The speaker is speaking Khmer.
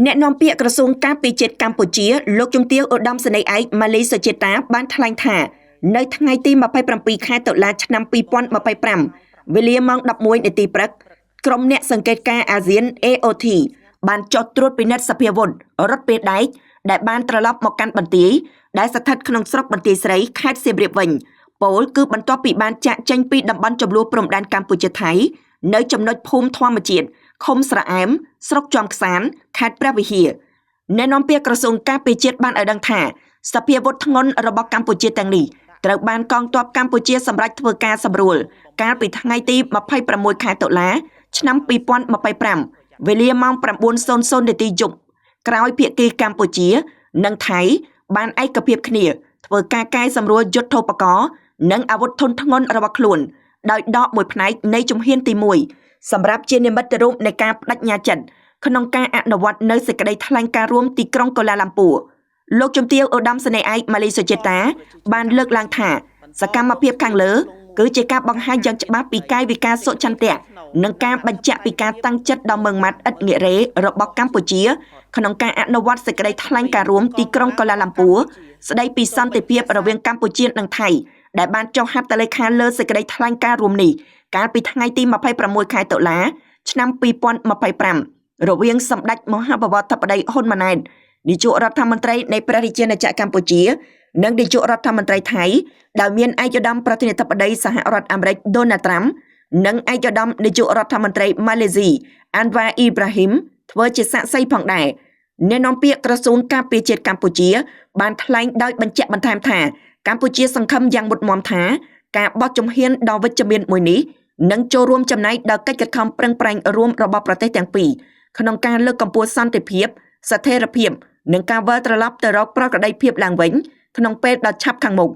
អ្នកនាំពាក្យក្រសួងការពារជាតិកម្ពុជាលោកជំទាវឧត្តមសេនីយ៍ឯកម៉ាលីសុជាតាបានថ្លែងថានៅថ្ងៃទី27ខែតុលាឆ្នាំ2025វេលាម៉ោង 11 នាទីព្រឹកក្រុមអ្នកសង្កេតការណ៍អាស៊ាន AOT បានចុះត្រួតពិនិត្យសភាវុធរថពេលដែកដែលបានត្រឡប់មកកាន់បន្ទាយដែលស្ថិតក្នុងស្រុកបន្ទាយស្រីខេត្តសៀមរាបវិញពលគឺបន្ទាប់ពីបានចាក់ចេញពីតំបន់ចំនួនព្រំដែនកម្ពុជាថៃនៅចំណុចភូមិធម្មជាតិឃុំស្រអែមស្រុកជាំខ្សានខេត្តព្រះវិហារអ្នកនាំពាក្យក្រសួងការពារជាតិបានឲ្យដឹងថាសភាវុធធ្ងន់របស់កម្ពុជាទាំងនេះត្រូវបានកងទ័ពកម្ពុជាសម្រេចធ្វើការសម្រួលកាលពីថ្ងៃទី26ខែតុលាឆ្នាំ2025វេលាម៉ោង 9:00 នាទីយប់ក្រោយភាគីកម្ពុជានិងថៃបានឯកភាពគ្នាធ្វើការកែសម្រួលយុទ្ធោបករណ៍និងអាវុធធុនធ្ងន់របស់ខ្លួនដោយដកមួយផ្នែកនៃជំហានទី1សម្រាប់ជានិមិត្តរូបនៃការបដិញ្ញាចិត្តក្នុងការអនុវត្តនៅសេចក្តីថ្លែងការណ៍រួមទីក្រុងកូឡាឡាំពូលោកជំទាវឧត្តមសេនីយ៍ឯកម៉ាលីសុជាតាបានលើកឡើងថាសកម្មភាពខាងលើគឺជាការបង្ហាញយ៉ាងច្បាស់ពីកាយវិការសុចន្ទៈនិងការបញ្ជាក់ពីការតាំងចិត្តដ៏ម៉ឺងម៉ាត់ឥតងាករេរបស់កម្ពុជាក្នុងការអនុវត្តសេចក្តីថ្លែងការណ៍រួមទីក្រុងកូឡាឡាំពូស្តីពីសន្តិភាពរវាងកម្ពុជានិងថៃដែលបានចុះហត្ថលេខាលើសេចក្តីថ្លែងការណ៍រួមនេះកាលពីថ្ងៃទី26ខែតុលាឆ្នាំ2025រវាងសម្ដេចមហាបវរធិបតីហ៊ុនម៉ាណែតនាយករដ្ឋមន្ត្រីនៃព្រះរាជាណាចក្រកម្ពុជានិងនាយករដ្ឋមន្ត្រីថៃដែលមានឯកឧត្តមប្រធានាធិបតីសហរដ្ឋអាមេរិកដូណាល់ត្រាំនិងឯកឧត្តមនាយករដ្ឋមន្ត្រីម៉ាឡេស៊ីអានវ៉ាអ៊ីប្រាហ៊ីមធ្វើជាសាក្សីផងដែរអ្នកនាំពាក្យក្រសួងការពារជាតិកម្ពុជាបានថ្លែងដោយបញ្ជាក់បន្ថែមថាកម្ពុជាសង្ឃឹមយ៉ាងមុតមមថាការបោះជំហានដ៏វិជ្ជមានមួយនេះនឹងចូលរួមចំណែកដល់កិច្ចខំប្រឹងប្រែងរួមរបស់ប្រទេសទាំងពីរក្នុងការលើកកម្ពស់សន្តិភាពស្ថិរភាពនិងការវិលត្រឡប់ទៅរកប្រក្រតីភាពឡើងវិញក្នុងពេលដ៏ឆាប់ខាងមុខ